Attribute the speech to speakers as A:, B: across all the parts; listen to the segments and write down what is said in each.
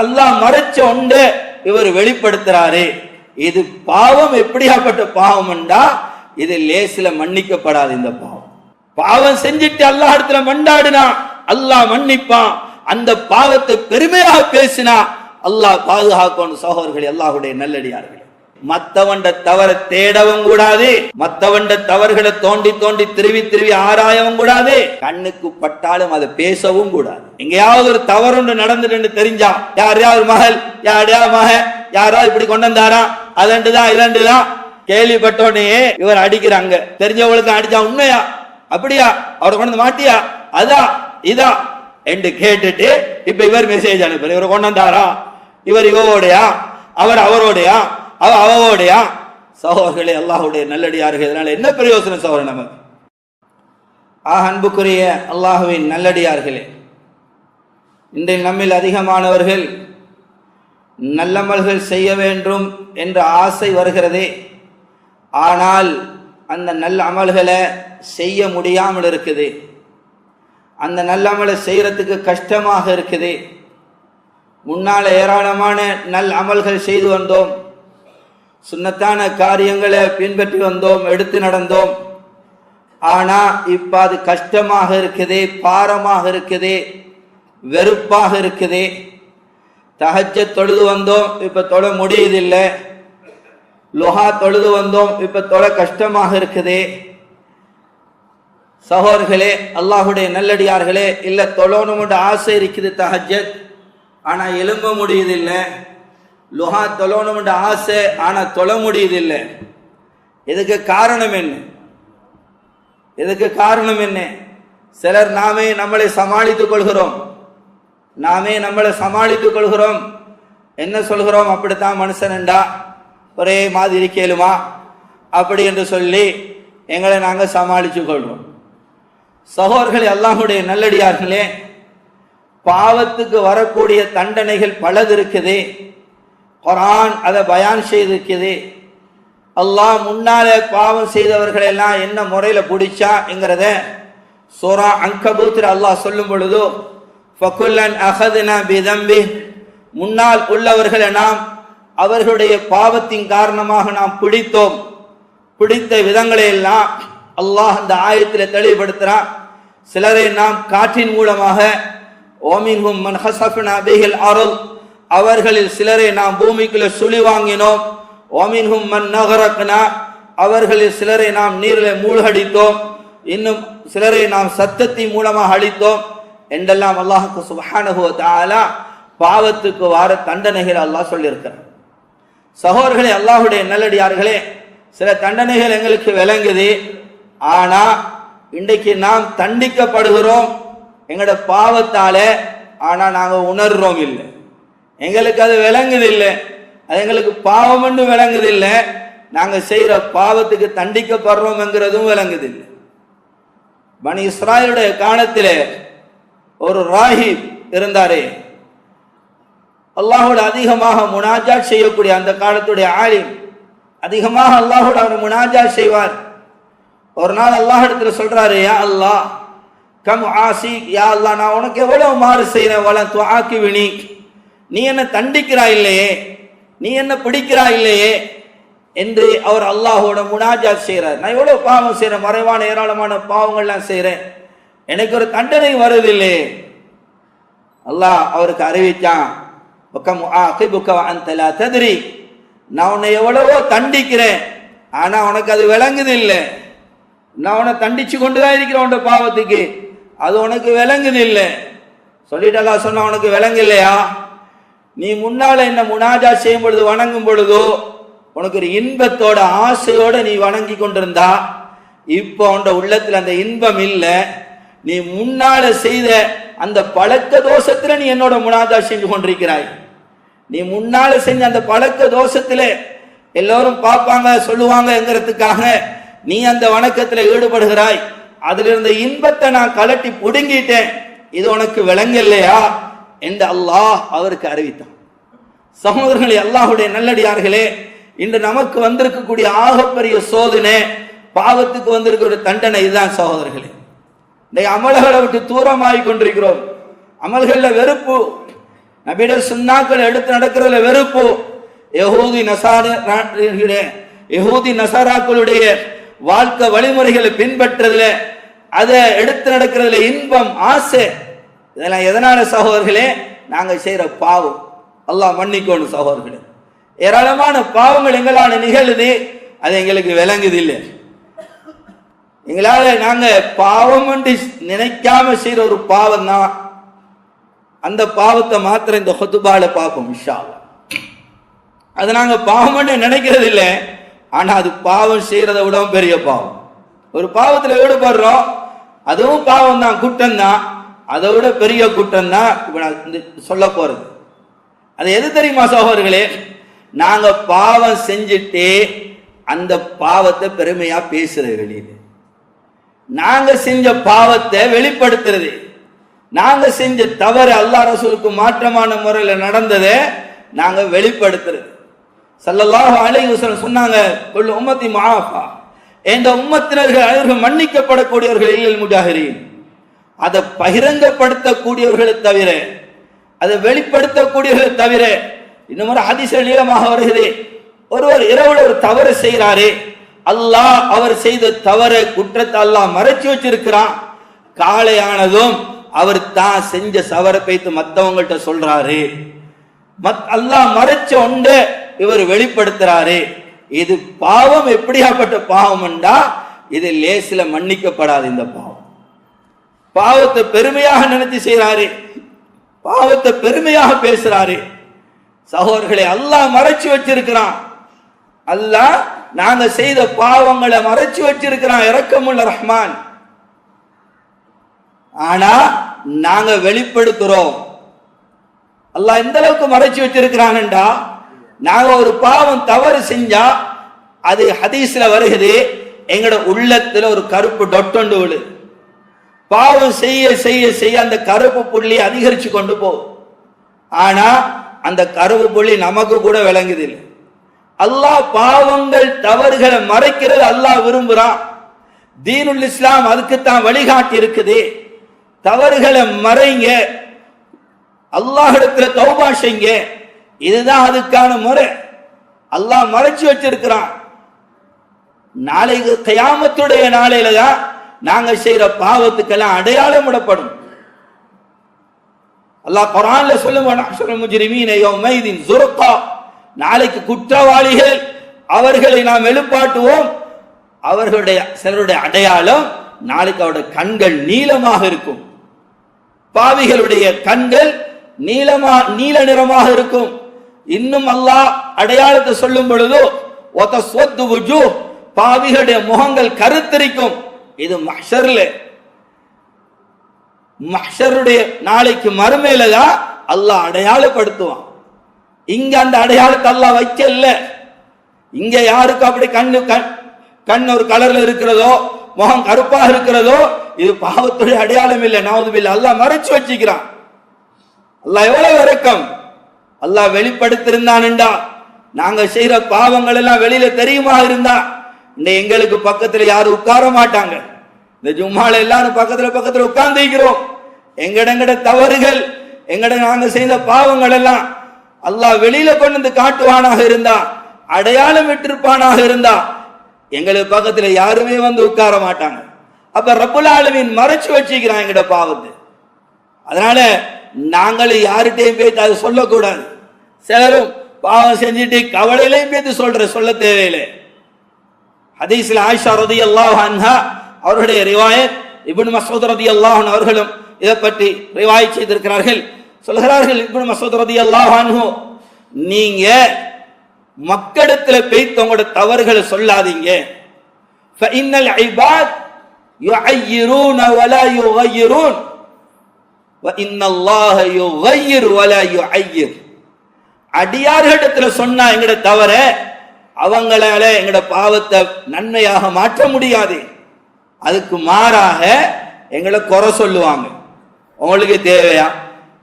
A: அல்லாஹ் மறைச்ச ஒன்று இவர் வெளிப்படுத்துறாரு. இது பாவம். எப்படியாப்பட்ட பாவம் என்றா இது லேசில மன்னிக்கப்படாது. இந்த பாவம் பாவம் செஞ்சிட்டு அல்லாஹ் இடத்துல மண்டாடுனா அல்லாஹ் மன்னிப்பான். அந்த பாவத்தை பெருமையாக பேசினா அல்லாஹ் பாதுகாக்கணும். சகோதரர்களே, அல்லாஹ்வுடைய நல்லடியார்களே, மத்தவண்ட தவற தேடவும் கூடாது, மத்தவண்ட தவறுகளை தோண்டி தோண்டி திருவி திருவி ஆராயவும் கூடாது, கண்ணுக்கு பட்டாலும் அதை பேசவும் கூடாது. எங்கேயாவது ஒரு தவறு ஒன்று நடந்துட்டு தெரிஞ்சா யாரையாவது மகள் யாரையாவது மக யாராவது இப்படி கொண்டு வந்தாரா அதண்டுதான் இதண்டுதான் கேள்விப்பட்டோடனே இவர் அடிக்கிறாங்க. தெரிஞ்சவங்களுக்கு அடிச்சா உண்மையா அப்படியா அவரை கொண்டு வந்து மாட்டியா அதா இதா என்று கேட்டுட்டு இப்ப இவர் மெசேஜ் அனுப்புற. இவர் கொண்டு வந்தாரா, இவர் இவோடையா, அவர் அவரோடையா, அவ அவவோடையா. சகோதரர்களே, அல்லாஹ்வுடைய நல்லடியார்கள், இதனால என்ன பிரயோசனம் சகோதரர் நமக்கு? அன்புக்குரிய அல்லாஹ்வின் நல்லடியார்களே, இன்றைய நம்மில் அதிகமானவர்கள் நல்லமல்கள் செய்ய வேண்டும் என்ற ஆசை வருகிறதே, ஆனால் அந்த நல்ல அமல்களை செய்ய முடியாமல் இருக்குது. அந்த நல்ல அமலை செய்யறதுக்கு கஷ்டமாக இருக்குது. முன்னால் ஏராளமான நல் அமல்கள் செய்து வந்தோம், சுன்னத்தான காரியங்களை பின்பற்றி வந்தோம், எடுத்து நடந்தோம். ஆனா இப்ப அது கஷ்டமாக இருக்குது, பாரமாக இருக்குது, வெறுப்பாக இருக்குது. தஹஜ்ஜத் தொழுது வந்தோம், இப்ப தொழ முடியுதில்லை. லுஹா தொழுது வந்தோம், இப்ப தொழ கஷ்டமாக இருக்குது. சகோதரர்களே, அல்லாஹ்வுடைய நல்லடியார்களே, இல்ல தொழணும்னு ஆசை இருக்குது தஹஜ்ஜத், ஆனா எழும்ப முடியுதில்லை. லுஹா தொழணும்னு ஆசை, ஆனா தொழ முடியுதில்லை. இதுக்கு காரணம் என்ன? இதுக்கு காரணம் என்ன? சிலர் நாமே நம்மளை சமாளித்துக் கொள்கிறோம், நாமே நம்மளை சமாளித்துக் கொள்கிறோம். என்ன சொல்கிறோம்? அப்படித்தான் மனுஷன்டா, ஒரே மாதிரி கேளுமா அப்படி என்று சொல்லி எங்களை நாங்கள் சமாளித்து கொள்றோம். சகோதரர்களே, அல்லாஹ்வுடைய நல்லடியார்களே, பாவத்துக்கு வரக்கூடிய தண்டனைகள் பலது இருக்குது. குர்ஆன் அதை பயான் செய்திருக்குது. அல்லாஹ் முன்னாலே பாவம் செய்தவர்கள் எல்லாம் என்ன முறையில பிடிச்சா என்கிறத சூரா அன்கபூத்ல அல்லாஹ் சொல்லும் பொழுது, ஃபகுல்லன் அஹத்னா பிதம்பி, முன்னால் உள்ளவர்களை நாம் அவர்களுடைய பாவத்தின் காரணமாக நாம் பிடித்தோம். பிடித்த விதங்களை எல்லாம் அல்லாஹ் அந்த ஆயத்தில் தெளிவுபடுத்துறான். சிலரை நாம் காற்றின் மூலமாக, ஓமின்ஹும் மன் ஹஸஃப்னா பிஹில் அர்த், அவர்களில் சிலரை நாம் பூமிக்குள்ள சுழி வாங்கினோம். ஓமின்ஹும் மன் நகரக்னா, அவர்களில் சிலரை நாம் நீரில் மூழ்கடித்தோம். இன்னும் சிலரை நாம் சத்தத்தின் மூலமாக அழித்தோம் என்றெல்லாம் அல்லாஹ் சுப்ஹானஹு வ தஆலா பாவத்துக்கு வார தண்டனைகள் அல்லாஹ் சொல்லியிருக்கிறார். சகோதரர்களே, அல்லாஹ்வுடைய நல்லடியார்களே, சில தண்டனைகள் எங்களுக்கு விளங்குது. ஆனா இன்றைக்கு நாம் தண்டிக்கப்படுகிறோம் எங்களோட பாவத்தால, ஆனா நாங்க உணர்றோம் இல்லை. எங்களுக்கு அது விளங்குது இல்லை, அது எங்களுக்கு பாவம் என்று விளங்குது இல்லை. நாங்க செய்யற பாவத்துக்கு தண்டிக்கப்படுறோம் என்கிறதும் விளங்குது இல்லை. பனி இஸ்ராயலுடைய காலத்திலே ஒரு ராஹிப் இருந்தாரே, அல்லாஹோட அதிகமாக முனாஜாத் செய்யக்கூடிய அந்த காலத்துடைய ஆலிம், அதிகமாக அல்லாஹோட அவர் முனாஜாத் செய்வார். ஒரு நாள் அல்லாஹ் இடத்துல சொல்றாரு, யா அல்லாஹ் கம் ஆசி, யா அல்லாஹ் நான் உனக்கு எவ்வளவு மாறு செய்யறேன், வல துஆக்கிவினி, நீ என்ன தண்டிக்கிறாய் இல்லையே, நீ என்ன பிடிக்கிறாய் இல்லையே என்று அவர் அல்லாஹோட முனாஜாத் செய்யறார். நான் எவ்வளவு பாவம் செய்யறேன், மறைவான ஏராளமான பாவங்கள்லாம் செய்யறேன், எனக்கு ஒரு தண்டனை வருதில்லையே. அல்லாஹ் அவருக்கு அறிவிச்சான், நான் உன்னை எவ்வளவோ தண்டிக்கிறேன், ஆனா உனக்கு அது விளங்குது இல்லை. நான் உன்னை தண்டிச்சு கொண்டுதான் இருக்கிறேன் உன் பாவத்துக்கு, அது உனக்கு விளங்குது இல்லை. சொல்லிட்டு அல்லாஹ் சொன்னா, உனக்கு விளங்கு இல்லையா, நீ முன்னால என்ன முனாஜா செய்யும் பொழுது வணங்கும் பொழுதோ உனக்கு ஒரு இன்பத்தோட ஆசையோட நீ வணங்கி கொண்டிருந்தா, இப்போ உன் உள்ளத்துல அந்த இன்பம் இல்லை. நீ முன்னால செய்த அந்த பழக்க தோஷத்துல நீ என்னோட முனாஜா செஞ்சு கொண்டிருக்கிறாய். நீ முன்னால செஞ்ச அந்த பழக்க தோஷத்துல எல்லோரும் பார்ப்பாங்க சொல்லுவாங்கங்கிறதுக்காக நீ அந்த வணக்கத்துல ஈடுபடுகிறாய். அதுல இருந்த இன்பத்தை நான் கலட்டி புடுங்கிட்டேன், இது உனக்கு விளங்கலையா என்று அல்லாஹ் அவருக்கு அறிவித்தான். சகோதரர்களே, அல்லாஹ்வுடைய நல்லடியார்களே, இன்று நமக்கு வந்திருக்கக்கூடிய ஆகப்பெரிய சோதனை, பாவத்துக்கு வந்திருக்கிற தண்டனை இதுதான் சகோதரர்களே. இந்த அமல்களை விட்டு தூரமாகி கொண்டிருக்கிறோம், அமல்கள்ல வெறுப்பு. நபியுடைய சுன்னாக்கள் எடுத்து நடக்கிறதுல வெறுப்பு, யஹூதி நசாராக்களுடைய வாழ்க்கை வழிமுறைகளை பின்பற்றதுல, அதை எடுத்து நடக்கிறதுல இன்பம், ஆசை. இதெல்லாம் எதனால சகோதரர்களே? நாங்க செய்யற பாவம். அல்லாஹ் மன்னிக்கணும் சகோதரர்களே. ஏராளமான பாவங்கள் எங்களால நிகழுது, அது எங்களுக்கு விளங்குது இல்லை. எங்களால நாங்க பாவம் என்று நினைக்காம செய்யற ஒரு பாவம் தான். அந்த பாவத்தை மாத்திரம் இந்த ஹுதுபால பார்ப்போம் இன்ஷா அல்லாஹ். அது நாங்க பாவம் என்று நினைக்கிறது இல்லை, ஆனா அது பாவம் செய்யறதை விட பெரிய பாவம். ஒரு பாவத்துல ஈடுபடுறோம், அதுவும் பாவம் தான், குற்றம் தான். அதை விட பெரிய குற்றம் தான் சொல்ல போறது. அது எது தெரியுமா சகோதரர்களே? நாங்க பாவம் செஞ்சுட்டு அந்த பாவத்தை பெருமையா பேசுறது, வெளியில நாங்க செஞ்ச பாவத்தை வெளிப்படுத்துறது, நாங்க செஞ்ச தவறு அல்லாஹ் ரசூலுக்கு மாற்றமான முறையில் நடந்ததை நாங்க வெளிப்படுத்துறது. ஸல்லல்லாஹு அலைஹி வஸல்லம் சொன்னாங்க, குல் உம்மத்தி முஆஃபா, இந்த உம்மத்தினர்கள் அவர்கள் மன்னிக்கப்படக்கூடியவர்கள் இல்லல் முஜாஹிரீன். அதை பகிரங்கப்படுத்தக்கூடியவர்களை தவிர, அதை வெளிப்படுத்தக்கூடியவர்களை தவிர. இன்னும் ஒரு ஹதீஸ் நீளமாக வருகிறது, ஒருவர் இரவுல ஒரு தவறு செய்கிறாரே, அல்லாஹ் அவர் செய்த தவறு குற்றத்தை அல்லாஹ் மறைச்சு வச்சிருக்கிறான். காலையானதும் அவர் தான் செஞ்ச சவரை பைத்து மற்றவங்கள்ட்ட சொல்றாரு, அல்லாஹ் மறைச்ச ஒன்று இவர் வெளிப்படுத்துறாரு. இது பாவம். எப்படியாப்பட்ட பாவம் என்றா, இது லேசில மன்னிக்கப்படாது. இந்த பாவம் பாவத்தை பெருமையாக நினைச்சு செய்யறாரு, பாவத்தை பெருமையாக பேசுறாரு. சகோதரர்களை அல்லாஹ் மறைச்சு வச்சிருக்கிறான். அல்லாஹ் நாங்க செய்த பாவங்களை மறைச்சு வச்சிருக்கிறான், இரக்கமுள்ள ரஹ்மான். ஆனா நாங்க வெளிப்படுத்துறோம். அல்லாஹ் எந்த அளவுக்கு மறைச்சு வச்சிருக்கிறான்டா, நாங்க ஒரு பாவம் தவறு செஞ்சா அது ஹதீஸ்ல வருகிறது, எங்கட உள்ளத்துல ஒரு கருப்பு டொட்டொண்டு விழு. பாவம் செய்ய செய்ய செய்ய அந்த கருப்பு புள்ளி அதிகரிச்சு கொண்டு போகும். ஆனா அந்த கருப்பு புள்ளி நமக்கு கூட விளங்குதில்லை. அல்லாஹ் பாவங்கள் தவறுகளை மறைக்கிறது அல்லாஹ் விரும்புறான். தீனுல் இஸ்லாம் அதுக்குத்தான் வழிகாட்டி இருக்குது. தவறுகளை மறைங்க, அல்லாஹ்விடத்துல தௌபா செய்யுங்க, இதுதான் அதுக்கான முறை. அல்லாஹ் மறைச்சு வச்சிருக்கிறான். நாளைக்கு கியாமத்துடைய நாளையில தான் நாங்க செய்யற பாவத்துக்கெல்லாம் அடையாளம் விடப்படும். அல்லாஹ் குர்ஆன்ல சொல்லுவான், முஜ்ரிமீன யௌமைதின் ஸுர்கா, நாளைக்கு குற்றவாளிகள் அவர்களை நாம் எழுப்பாட்டுவோம். அவர்களுடைய சிலருடைய அடையாளம் நாளைக்கு அவருடைய கண்கள் நீளமாக இருக்கும். பாவிகளுடைய கண்கள் நீல நிறமாக இருக்கும். இன்னும் அல்லாஹ் அடையாளத்தை சொல்லும் பொழுது ஒதஸ்வத்து வுஜூஹ், பாவிகளுடைய முகங்கள் கருத்தரிக்கும். இது மஹ்ஷருடைய நாளைக்கு மறுமையில தான் அல்லாஹ் அடையாளப்படுத்துவான். இங்க அந்த அடையாளத்தை அல்லாஹ் வைக்கல. இங்க யாருக்கு அப்படி கண் ஒரு கலர்ல இருக்கிறதோ, முகம் கருப்பாக இருக்கிறதோ, இது பாவத்துடைய அடையாளம் இல்லை. நவுதுபில்லாஹ், அல்லாஹ் மறைச்சு வச்சுக்கிறான். அல்லாஹ் எவ்வளவு இரக்கம். அல்லாஹ் வெளிப்படுத்திருந்தான்டா, நாங்க செய்யற பாவங்கள் எல்லாம் வெளியில தெரியுமா இருந்தா இந்த எங்களுக்கு பக்கத்துல யாரும் உட்கார மாட்டாங்க. இந்த ஜும்மால எல்லாரும் பக்கத்துல உட்கார்ந்துக்கிறோம். எங்கட தவறுகள், நாங்க செய்த பாவங்கள் எல்லாம் அல்லாஹ் வெளியில கொண்டு வந்து காட்டுவானாக இருந்தா, அடையாளம் விட்டிருப்பானாக இருந்தா, எங்களுக்கு பக்கத்துல யாருமே வந்து உட்கார மாட்டாங்க. அப்ப ரப்புல் ஆலமீன் மறைச்சு வச்சுக்கிறான் எங்கட பாவத்தை. அதனால நாங்களும் யார்கிட்டையும் போய் அதை சொல்லக்கூடாது. சிலரும் பாவம் செஞ்சுட்டு கவலையிலையும் போய் சொல்ல தேவையில்லை. ஹதீஸ்ல ஆயிஷா ரலியல்லாஹு அன்ஹா அவருடைய ரிவாயத், இப்னு மஸ்ஊத் ரலியல்லாஹு அன்ஹு அவர்களும் இதை பற்றி ரிவாயத் செய்திருக்கிறார்கள். சொல்கிறார்கள், இப்னு மஸ்ஊத் ரலியல்லாஹு அன்ஹு, நீங்க மக்களிடத்துல போய் உங்களோட தவறுகளை சொல்லாதீங்க. ஃபஇன்னல் இபாத் யுஐயிரூன வலா யுகையிரூன் வஇன்னல்லாஹ யுகையிர் வலா யுஐயிர். அடியார்களிடத்துல சொன்னா எங்கட தவற அவங்களால எங்கட பாவத்தை நன்மையாக மாற்ற முடியாது. அதுக்கு மாறாக எங்களை குறை சொல்லுவாங்க. உங்களுக்கு தேவையா,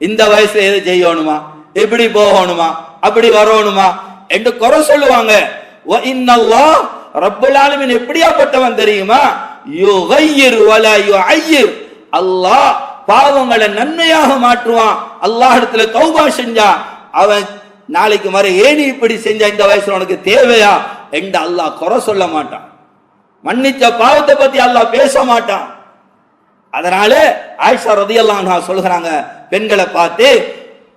A: இந்த வயசுல எது செய்யணுமா, எப்படி போகணுமா, அப்படி வரணுமா என்று குறை சொல்லுவாங்க. வஇன்னல்லாஹ் ரப்புல் ஆலமீன் எப்படியாப்பட்டவன் தெரியுமா? யுகையிர் வலா யுஐயிர். அல்லாஹ் பாவங்களை நன்மையாக மாற்றுவான். அல்லாஹ் இடத்துல தௌபா செஞ்சா அவன் நாளைக்கு மறு ஏனி இப்படி செஞ்சா இந்த வயசுல உனக்கு தேவையா என்று அல்லாஹ் குறை சொல்ல மாட்டான். மன்னிச்ச பாவத்தை பத்தி அல்லாஹ் பேச மாட்டான். அதனால ஆயிஷா ரலியல்லாஹு அன்ஹா சொல்கிறாங்க பெண்களை பார்த்து,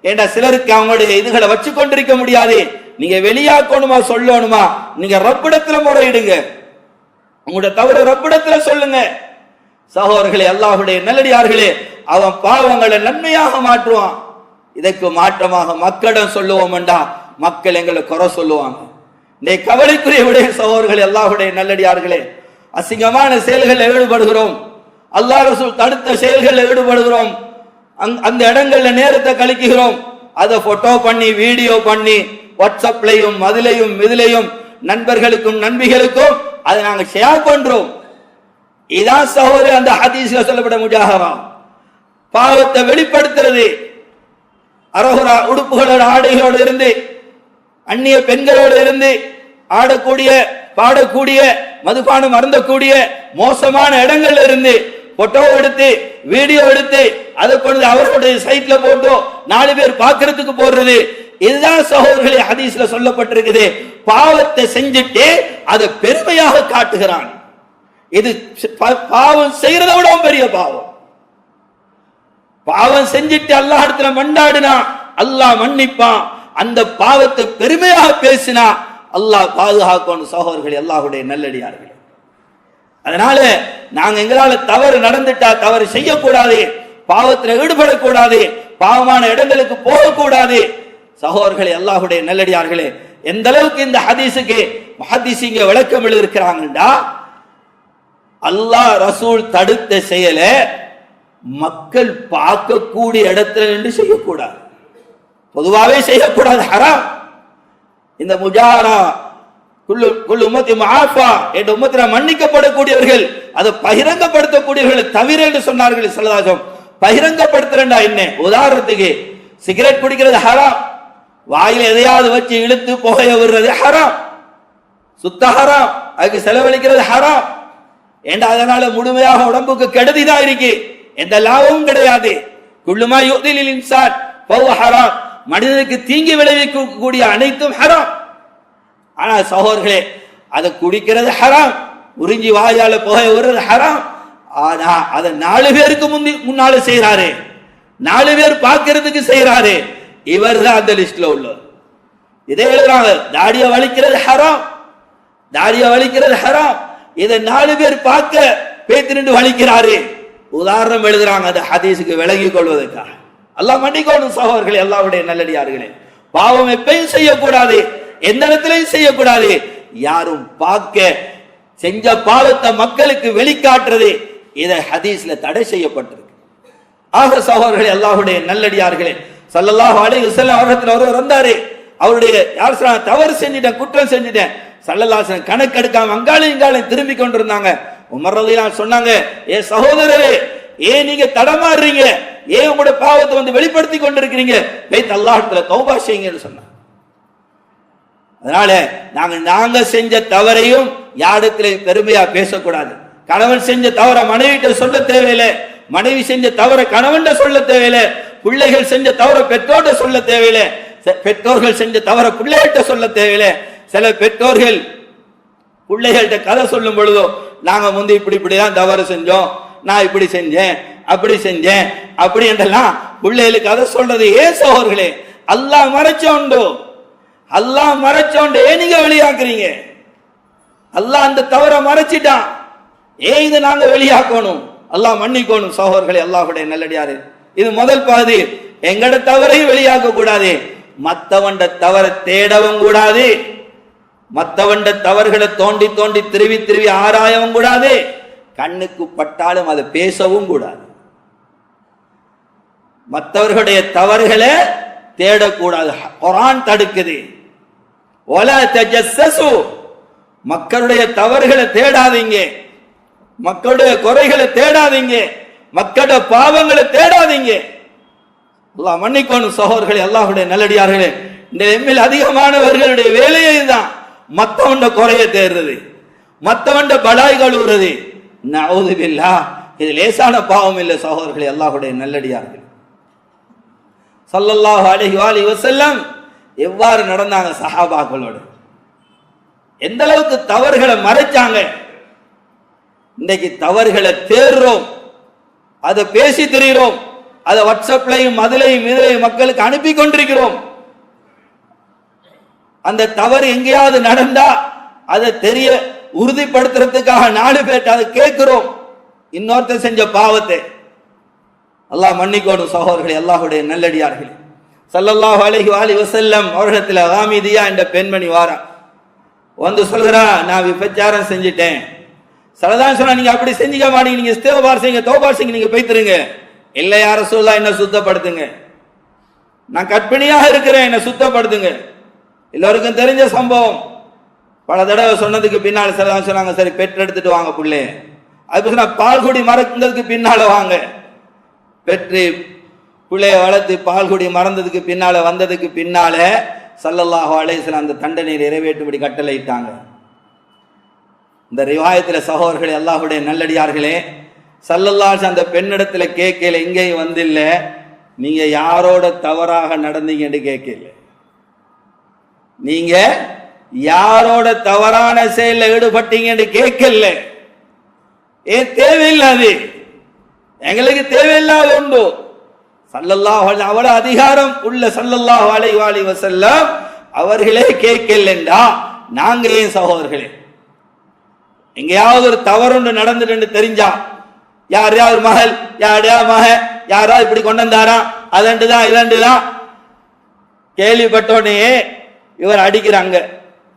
A: ஏண்டா சிலருக்கு அவங்களுடைய இதுகளை வச்சு கொண்டிருக்க முடியாது, நீங்க வெளியாக்கணுமா சொல்லணுமா, நீங்க ரப்பிடத்துல முறையிடுங்க, உங்களோட தவறு ரப்பிடத்துல சொல்லுங்க. சகோதரர்களே, அல்லாஹ்வுடைய நல்லடியார்களே, அவன் பாவங்களை நன்மையாக மாற்றுவான். இதற்கு மாற்றமாக மக்களிடம் சொல்லுவோம் என்றா மக்கள் எங்களை குறை சொல்லுவாங்க. இந்த கவலைக்குரிய விடைய சகோதரர்களே, அல்லாஹ்வுடைய நல்லடியார்களே, அசிங்கமான செயல்களில் ஈடுபடுகிறோம், அல்லாஹ் ரசூல் தடுத்த செயல்களில் ஈடுபடுகிறோம், அந்த இடங்கள்ல நேரத்தை கழிக்கிறோம், அதை போட்டோ பண்ணி வீடியோ பண்ணி வாட்ஸ்அப்லையும் அதிலையும் இதிலையும் நண்பர்களுக்கும் நண்பிகளுக்கும் அதை நாங்க ஷேர் பண்றோம். இதான் சகோதரர் அந்த ஹதீஸ்ல சொல்லப்பட்ட முஜாஹரா, பாவத்தை வெளிப்படுத்துறது. அரகுரா உடுப்புகளோட ஆடைகளோடு இருந்து, அந்நிய பெண்களோடு இருந்து, ஆடக்கூடிய பாடக்கூடிய மதுபானம் அருந்தக்கூடிய மோசமான இடங்கள்ல இருந்து போட்டோ எடுத்து வீடியோ எடுத்து அதை கொண்டு அவர்களுடைய சைட்ல போட்டோ 4 பேர் பார்க்கறதுக்கு போடுறது. இதுதான் சகோதரர்களே ஹதீஸ்ல சொல்லப்பட்டிருக்குது. பாவத்தை செஞ்சுட்டு அதை பெருமையாக காட்டுகிறான். இது பாவம் செய்யறத விட பெரிய பாவம். பாவம் செஞ்சுட்டு அல்லாஹ் இடத்துல மண்டாடினா அல்லாஹ் மன்னிப்பான். அந்த பாவத்தை பெருமையாக பேசினா அல்லாஹ் பாதுகாக்கணும். சகோதரர்களே, அல்லாஹ்வுடைய நல்லடியார்களே, அதனால நாங்க எங்களால தவறு நடந்துட்டா தவறு செய்யக்கூடாது, பாவத்தில் ஈடுபடக்கூடாது, பாவமான இடங்களுக்கு போகக்கூடாது. சகோதரர்களே, அல்லாஹ்வுடைய நல்லடியார்களே, எந்த அளவுக்கு இந்த ஹதீஸுக்கு முஹத்திஸீங்க விளக்கம் எழுதியிருக்கிறாங்கடா, அல்லாஹ் ரசூல் தடுத்த செயலை மக்கள் பார்க்கக்கூடிய இடத்துல நின்று செய்யக்கூடாது, பொதுவாகவே செய்யக்கூடாது, ஹராம். இந்த முஜாரா குல்லு உம்மத்தி முஆஃபா என்ற உம்மத்தில மன்னிக்கப்படக்கூடியவர்கள், அதை பகிரங்கப்படுத்தக்கூடியவர்கள் தவிர என்று சொன்னார்கள் ஸல்லல்லாஹு அலைஹி வஸல்லம். பகிரங்கப்படுத்துறா என்ன? உதாரணத்துக்கு சிகரெட் குடிக்கிறது ஹராம், வாயில எதையாவது வச்சு இழுத்து புகைய விடுறது ஹராம், சுத்த ஹராம், அதுக்கு செலவழிக்கிறது ஹராம். ஏண்டா அதனால முழுமையாக உடம்புக்கு கெடுதிதான் இருக்கு, எந்த லாபமும் கிடையாது. குல்லுமா யுதிலில் இன்சான் ஃபஹுவ ஹராம், மனிதனுக்கு தீங்கி விளைவிக்கக்கூடிய அனைத்தும் ஹராம். ஆனா சகோதரர்களே, அதை குடிக்கிறது ஹராம், உறிஞ்சி வாயால புகை விடுறது ஹராம். ஆனா அதை 4 பேருக்கு முன்னால செய்யறாரு, 4 பேர் பார்க்கறதுக்கு செய்யறாரு, இவர் தான் அந்த லிஸ்ட்ல உள்ளவர். இதே எழுதுறாங்க, தாடிய வலிக்கிறது ஹராம், தாடிய வலிக்கிறது ஹராம், இதை 4 பேர் பார்க்க பேத்து நின்று வலிக்கிறாரு. உதாரணம் எழுதுறாங்க அந்த ஹதீஸுக்கு விளங்கிக் கொள்வதற்காக. அல்லாஹ் மன்னிக்கணும் சகோதரர்களே, அல்லாஹ்வுடைய நல்லடியார்களே, பாவம் எப்பயும் செய்யக்கூடாது, எந்த இடத்திலையும் செய்யக்கூடாது. யாரும் பார்க்க செஞ்ச பாவத்தை மக்களுக்கு வெளிக்காட்டுறது இதை ஹதீஸ்ல தடை செய்யப்பட்டிருக்கு. ஆக சகோதரர்களே, அல்லாஹ்வுடைய நல்லடியார்களே, ஸல்லல்லாஹு அலைஹி வஸல்லம் அவர்கள் ஒருவர் வந்தாரு, அவருடைய யார் சொல்றாங்க, தவறு செஞ்சிட்டேன், குற்றம் செஞ்சிட்டேன், ஸல்லல்லாஹு அலைஹி வஸல்லம் கணக்கெடுக்காம அங்காலும் இங்காலும் திரும்பி கொண்டிருந்தாங்க. உமர் ரலியல்லாஹு சொன்னாங்க, ஏ சகோதரரே, ஏன் நீங்க தடமாறுறீங்க, ஏன் உங்களுடைய பாவத்தை வந்து வெளிப்படுத்தி கொண்டிருக்கிறீங்க, போய் அல்லாஹ்விடத்துல தௌபா செய்யுங்கன்னு சொன்னாங்க. அதனால நாங்க செஞ்ச தவறையும் யாரிடத்திலே பெருமையா பேசக்கூடாது. கணவன் செஞ்ச தவற மனைவிட்ட சொல்ல தேவையில்லை, மனைவி செஞ்ச தவற கணவன் சொல்ல தேவையில்லை, பிள்ளைகள் செஞ்ச தவற பெற்றோர்கிட்ட சொல்ல தேவையில்லை, பெற்றோர்கள் செஞ்ச தவற பிள்ளைகிட்ட சொல்ல தேவையில்லை. சில பெற்றோர்கள் பிள்ளைகள்கிட்ட கதை சொல்லும் பொழுதோ, நாங்க முந்தி இப்படிதான் தவறு செஞ்சோம், நான் இப்படி செஞ்சேன் அப்படி செஞ்சேன் அப்படி என்றெல்லாம் பிள்ளைகளுக்கு கதை சொல்றது. ஏன் சகோதரர்களே, அல்லாஹ் மறைச்சோண்டோ, அல்லாஹ் மறைச்சோண்டு ஏன் நீங்க வெளியாக்குறீங்க? அல்லாஹ் அந்த தவற மறைச்சிட்டான், ஏன் இதை நாங்க வெளியாக்கணும்? அல்லாஹ் மன்னிக்கணும் சகோதரர்களே, அல்லாஹ்வுடைய நல்லடியாரு. இது முதல் பகுதி. எங்கட தவறையும் வெளியாக்க கூடாது, மத்தவண்ட தவற தேடவும் கூடாது, மத்தவண்ட தவறுகளை தோண்டி தோண்டி திருவி திருவி ஆராயவும் கூடாது, கண்ணுக்கு பட்டாலும் அதை பேசவும் கூடாது. மற்றவர்களுடைய தவறுகளை தேடக்கூடாது, குர்ஆன் தடுக்குது. வலா தஜஸ்ஸஸு, மக்களுடைய தவறுகளை தேடாதீங்க, மக்களுடைய குறைகளை தேடாதீங்க, மக்களுடைய பாவங்களை தேடாதீங்க. அல்லாஹ் மன்னிக்கணும் சகோதரர்களே, அல்லாஹ்வுடைய நல்லடியார்களே, இந்த எம்மில் அதிகமானவர்களுடைய வேலையை தான் மத்தவண்ட குறைய தேடுறது, மத்தவண்ட பலாய் கழுவுறது. நஊது பில்லாஹ், இது லேசான பாவம் இல்லை சகோதரர்களே, அல்லாஹ்வுடைய நல்லடியார்கள். ஸல்லல்லாஹு அலைஹி வஸல்லம் எவ்வாறு நடந்தாங்க சஹாபாக்களோடு, எந்த அளவுக்கு தவறுகளை மறைச்சாங்க. இன்னைக்கு தவறுகளை தேடுறோம், அதை பேசி தெரிகிறோம், அதை வாட்ஸ்அப்லையும் அதிலையும் இதிலையும் மக்களுக்கு அனுப்பி கொண்டிருக்கிறோம். அந்த தவறு எங்கேயாவது நடந்தா அதை தெரிய உறுதிப்படுத்துறதுக்காக 4 பேர்ட்ட அதை கேட்கிறோம். இன்னொருத்தர் செஞ்ச பாவத்தை அல்லாஹ் மன்னிக்கணும் சகோதரர்களே, அல்லாஹ்வுடைய நல்லடியார்களே. ஸல்லல்லாஹு அலைஹி வஸல்லம் அவர்களிடத்தில் ஹாமிதியா என்ற பெண்மணி வாரா வந்து சொல்கிறா, நான் விபச்சாரம் செஞ்சிட்டேன். சலதான் சொன்னா, நீங்க அப்படி செஞ்சுக்க மாட்டீங்க, நீங்க இஸ்திக்ஃபார் செய்யுங்க, தௌபா செய்யுங்க, நீங்க போய்த்துருங்க. இல்லை யா ரசூலுல்லாஹ், என்ன சுத்தப்படுத்துங்க, நான் கற்பிணியாக இருக்கிறேன், என்ன சுத்தப்படுத்துங்க. எல்லோருக்கும் தெரிஞ்ச சம்பவம். பல தடவை சொன்னதுக்கு பின்னால் சலதான் சொன்னாங்க, சரி பெற்றெடுத்துட்டு வாங்க புள்ளே. அது சொன்னா, பால்குடி மறந்ததுக்கு பின்னால வாங்க. பெற்று பிள்ளைய வளர்த்து பால்குடி மறந்ததுக்கு பின்னால வந்ததுக்கு பின்னால ஸல்லல்லாஹு அலைஹி வஸல்லம் அந்த தண்டனை நிறைவேற்றும்படி கட்டளையிட்டாங்க. இந்த ரிவாயத்தில் சகோதரர்களே, அல்லாஹ்வுடைய நல்லடியார்களே, ஸல்லல்லாஹு அந்த பெண்ணிடத்துல கேட்கல, இங்கேயும் வந்தில்ல, நீங்க யாரோட தவறாக நடந்தீங்கன்னு கேட்கல, நீங்க யாரோட தவறான செயலில் ஈடுபட்டீங்கன்னு கேட்கல. ஏன் தேவையில்லாது, எங்களுக்கு தேவையில்லாத உண்டு. ஸல்லல்லாஹு அலைஹி அவள அதிகாரம் உள்ள ஸல்லல்லாஹு அலைஹி வஸல்லம் அவர்களே கேட்கலண்டா நாங்க ஏன் சகோதரர்களே? எங்கேயாவது ஒரு தவறு ஒன்று நடந்துட்டு தெரிஞ்சா, யாரையாவது மகள் யாரையா மக யாராவது இப்படி கொண்டு வந்தாரா, அதண்டுதான் இதண்டுதான் கேள்விப்பட்டோடனே இவர் அடிக்கிறாங்க,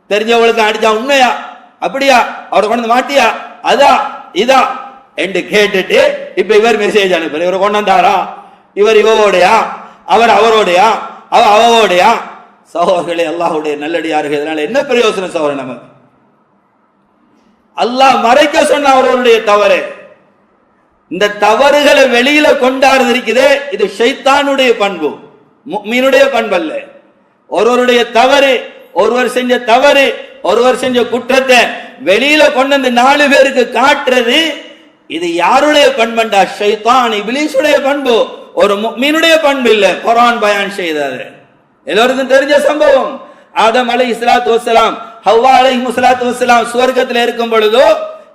A: தெரிஞ்சவங்களுக்கு அடிச்சா உண்மையா அப்படியா, அவரை கொண்டு மாட்டியா அதா இதா என்று கேட்டுட்டு இப்ப இவர் மெசேஜ் அனுப்புற, இவர் கொண்டு வந்தாரா, இவர் இவோடையா, அவர் அவரோடையா, அவ அவவோடையா. சகோதரர்களே, அல்லாஹ்வுடைய நல்லடியார்கள், இதனால என்ன பிரயோசனம் சகோதரர்? நமக்கு அல்லாஹ் மறைக்க சொன்ன அவர்களுடைய தவறு, இந்த தவறுகளை வெளியில கொண்டாடுறது இருக்குதே, இது ஷைத்தானுடைய பண்பு, முஃமினுடைய பண்பு அல்ல. ஒருவருடைய தவறு, ஒருவர் செஞ்ச தவறு, ஒருவர் செஞ்ச குற்றத்தை வெளியில கொண்டு வந்து 4 பேருக்கு காட்டுறது, இது யாருடைய பண்பண்டா? ஷைத்தான் இப்லீஸுடைய பண்பு, ஒரு முஃமினுடைய பண்பு இல்ல. குர்ஆன் பயான் செய்தது எல்லோருக்கும் தெரிஞ்ச சம்பவம். ஆதம் அலைஹிஸ்ஸலாத்து வஸ்ஸலாம், ஹவ்வா அலைஹிஸ்ஸலாத்து வஸ்ஸலாம் சுவர்க்கத்தில் இருக்கும் பொழுது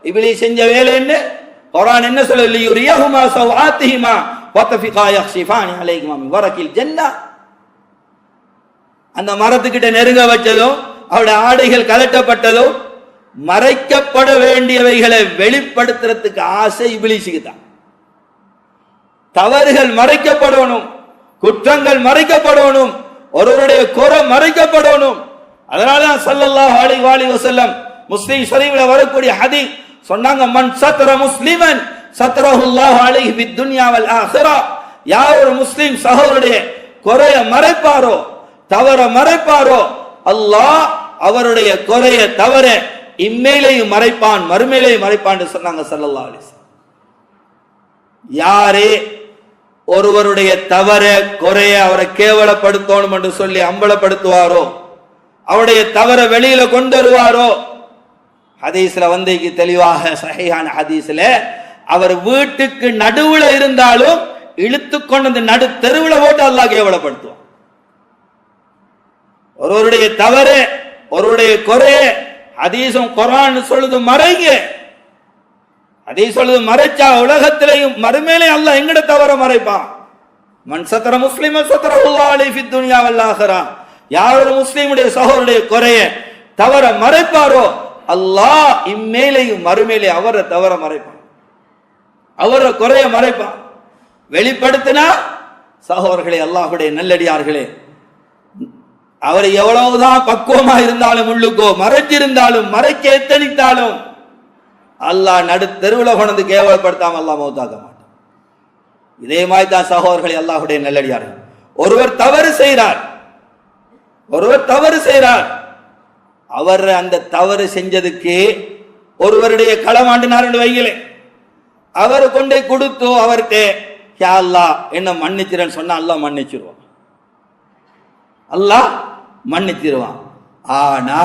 A: இப்லீஸ் செஞ்ச வேலை என்ன? குர்ஆன் என்ன சொல்லுது? லியுரியஹுமா சவாத்திஹிமா வதஃபிகா யக்ஷிஃபானி அலைஹிமா மின் வரகில் ஜன்னah. அந்த மரத்துக்கிட்ட நெருங்க வச்சதும், அவருடைய ஆடைகள் கலட்டப்பட்டதும், மறைக்கப்பட வேண்டியவைகளை வெளிப்படுத்துறதுக்கு ஆசை இப்லீஸுக்கு தான். தவறுகள் மறைக்கப்படணும், குற்றங்கள் மறைக்கப்படணும், ஒருவருடைய குறை மறைக்கப்படணும். அதனாலதான் ஸல்லல்லாஹு அலைஹி வஸல்லம் முஸ்லிம் ஷரீஃப்ல வரக்கூடிய ஹதீஸ் சொன்னாங்க, மன் சத்ர முஸ்லிமன் சத்ரஹுல்லாஹு அலைஹி ஃபித் துன்யா வல் ஆখিরা. யார் ஒரு முஸ்லிம் சகோதரருடைய குறைய மறைப்பாரோ, தவற மறைப்பாரோ, அல்லாஹ் அவருடைய குறைய தவற இம்மையிலையும் மறைப்பான், மறுமையிலையும் மறைப்பான் சொன்னாங்க ஸல்லல்லாஹு அலைஹி வஸல்லம். யாரே ஒருவருடைய தவற குறைய அவரை கேவலப்படுத்தணும் என்று சொல்லி அம்பலப்படுத்துவாரோ, அவருடைய தவற வெளியில கொண்டு வருவாரோ, ஹதீஸ்ல வந்து தெளிவாக சஹீஹான ஹதீஸ்ல, அவர் வீட்டுக்கு நடுவுல இருந்தாலும் இழுத்து கொண்டு நடு தெருவுல போட்டு அல்லாஹ் கேவலப்படுத்துவான். ஒருவருடைய தவறு, ஒருவருடைய குறைய ஹதீஸும் குர்ஆன் சொல்லுது மறைங்க. ஹதீஸ் சொல்லுது மறைச்சா உலகத்திலையும் மறுமையிலையும் அல்லாஹ் எங்கட தவற மறைப்பான். மன் சத்ர முஸ்லிமன் சத்ரஹுல்லாஹு அலைஹி ஃபித் துன்யா வல் ஆখিরা. யார் ஒரு முஸ்லிமுடைய சகோதரருடைய குறைய தவற மறைப்பாரோ, அல்லாஹ் இம்மேலையும் மறுமையிலையும் அவரை தவற மறைப்பான், அவரை குறைய மறைப்பான். வெளிப்படுத்தினா சகோதரர்களே, அல்லாஹ்வுடைய நல்லடியார்களே, அவர் எவ்வளவுதான் பக்குவமா இருந்தாலும், உள்ளுக்கோ மறைச்சிருந்தாலும், மறைக்க எத்தனித்தாலும் அல்லாஹ் நடு தெருவுல கொண்டு கேவலப்படுத்தாம அல்லாஹ் மௌத்தாக்க மாட்டான். இதே மாதிரி தான் சகோதரர்களே, அல்லாஹ்வுடைய நல்லடியார்கள், ஒருவர் தவறு செய்கிறார், ஒருவர் தவறு செய்கிறார், அவர் அந்த தவறு செஞ்சதுக்கு ஒருவருடைய களமாண்டினார் என்று வைங்களே, அவர் கொண்டே கொடுத்து அவர்கிட்ட யா அல்லாஹ் என்ன மன்னிச்சிரன்னு சொன்னா அல்லாஹ் மன்னிச்சிருவான், அல்லாஹ் மன்னிச்சிருவான். ஆனா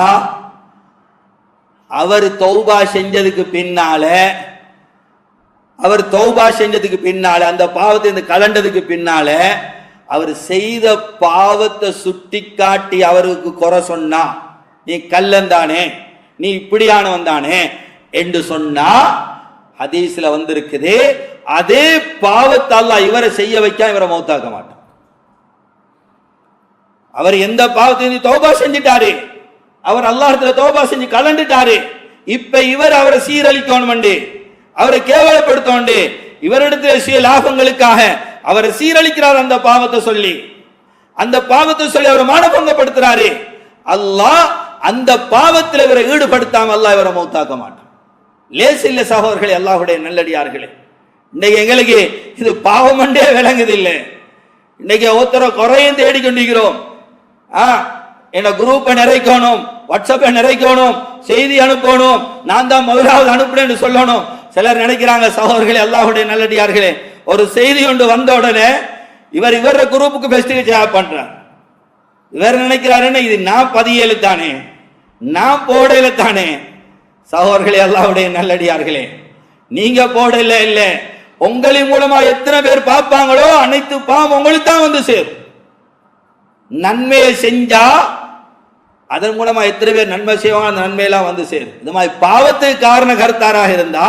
A: அவர் தௌபா செஞ்சதுக்கு பின்னால அவர் தௌபா செஞ்சதுக்கு பின்னால, அந்த பாவத்தை கலண்டதுக்கு பின்னால, அவர் செய்த பாவத்தை சுட்டி காட்டி அவருக்கு குறை சொன்னா, நீ கல்லன் தானே, நீ இப்படியானவன் தானே என்று சொன்னா, ஹதீஸ்ல வந்திருக்குது, அதே பாவத்தை அல்லாஹ் இவரை செய்ய வைக்க இவரை மௌத்தாக்க மாட்டான். அவர் எந்த பாவத்தை தௌபா செஞ்சிட்டாரு, அவர் அல்லாஹ்விடத்துல தௌபா செஞ்சு கலண்டுட்டாரு, இப்ப இவர் அவரை சீரழிக்கணும், அவரை கேவலப்படுத்த, இவரிடத்தில் சுய லாபங்களுக்காக அவரை சீரழிக்கிறார். அந்த பாவத்தை சொல்லி, அந்த பாவத்தை சொல்லி அவரை மானபங்கப்படுத்துறாரு. அல்லாஹ் அந்த பாவத்தில் இவரை ஈடுபடுத்தாம அல்லாஹ் இவரை மௌத்தாக்க மாட்டான். லேஸ் இல்ல சகோதரர்களே, அல்லாஹ்வுடைய நல்லடியார்களே. இன்னைக்கு எங்களுக்கு இது பாவம் என்றே விளங்குது இல்லை. இன்னைக்கு ஒருத்தர குறையும் தேடி கொண்டிருக்கிறோம். என்ன குரூப்பை நிறைக்கணும், வாட்ஸ்அப்பை நிறைக்கணும், செய்தி அனுப்பணும், நான் தான் முதலாவது அனுப்புறேன்னு சொல்லணும். சிலர் நினைக்கிறாங்க சகோதரர்களே, அல்லாஹ்வுடைய நல்லடியார்களே, ஒரு செய்தி ஒன்று வந்த உடனே இவர குரூப்புக்கு பெஸ்ட் ஜாப் பண்றார். இவர் நினைக்கிறாரு, இது நான் 17 தானே, நான் போடல தானே. சகோதரர்களே, அல்லாஹ்வுடைய நல்லடியார்களே, நீங்க போடல இல்ல, உங்களின் மூலமா எத்தனை பேர் பார்ப்பாங்களோ அனைத்து பாவம் உங்களுக்கு தான் வந்து சேரும். நன்மையை செஞ்சா அதன் மூலமா எத்தனை பேர் நன்மை செய்வாங்க, அந்த நன்மையெல்லாம் வந்து சேரும். இது மாதிரி பாவத்துக்கு காரண கர்த்தாராக இருந்தா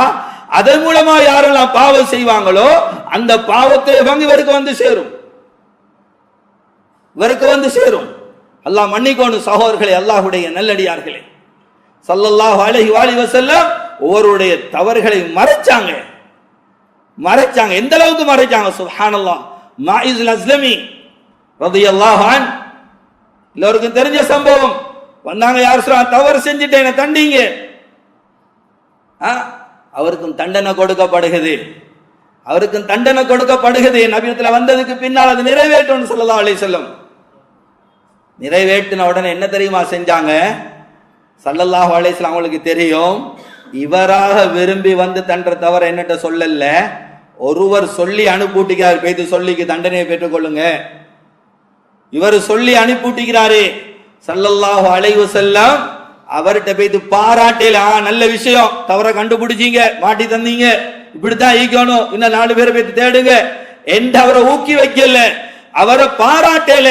A: அதன் மூலமா யாரெல்லாம் பாவம் செய்வாங்களோ அந்த பாவத்தை இவருக்கு வந்து சேரும், இவருக்கு வந்து சேரும். அல்லாஹ் மன்னிக்கணும் சகோதரர்களே, அல்லாஹ்வுடைய நல்லடியார்களே. ஸல்லல்லாஹு அலைஹி வஸல்லம் ஒவ்வொருடைய தவறுகளை மறைச்சாங்க. எந்த அளவுக்கு மறைச்சாங்க? சுப்ஹானல்லாஹ். மாயிஸ் அஸ்லமி ரலியல்லாஹு அன், எல்லோருக்கும் தெரிஞ்ச சம்பவம். வந்தாங்க, யார் சொல்றாங்க, தவறு செஞ்சுட்டேன் தண்டிங்க. அவருக்கும் தண்டனை கொடுக்கப்படுகிறது, அவருக்கும் தண்டனை கொடுக்கப்படுகிறது. நபியத்துல வந்ததுக்கு பின்னால் அது நிறைவேற்றணும் ஸல்லல்லாஹு அலைஹி வஸல்லம். நிறைவேற்றின உடனே என்ன தெரியுமா செஞ்சாங்க? ஸல்லல்லாஹு அலைஹி வஸல்லம் அவங்களுக்கு தெரியும், இவராக விரும்பி வந்து தண்ட தவற என்னட்ட சொல்லல, ஒருவர் சொல்லி அனுப்பூட்டிக்கிறார், பேத்து சொல்லிக்கு தண்டனையை பெற்றுக்கொள்ளுங்க. இவர் சொல்லி அனுப்பூட்டிக்கிறாரு. ஸல்லல்லாஹு அலைஹி வஸல்லம் அவர்கிட்ட போய்த்து பாராட்டல, நல்ல விஷயம், தவற கண்டுபிடிச்சீங்க, மாட்டி தந்தீங்க, இப்படித்தான் ஈக்கணும், இன்னும் 4 பேரை போய்த்து தேடுங்க என்று அவரை ஊக்கி வைக்கல, அவரை பாராட்டல.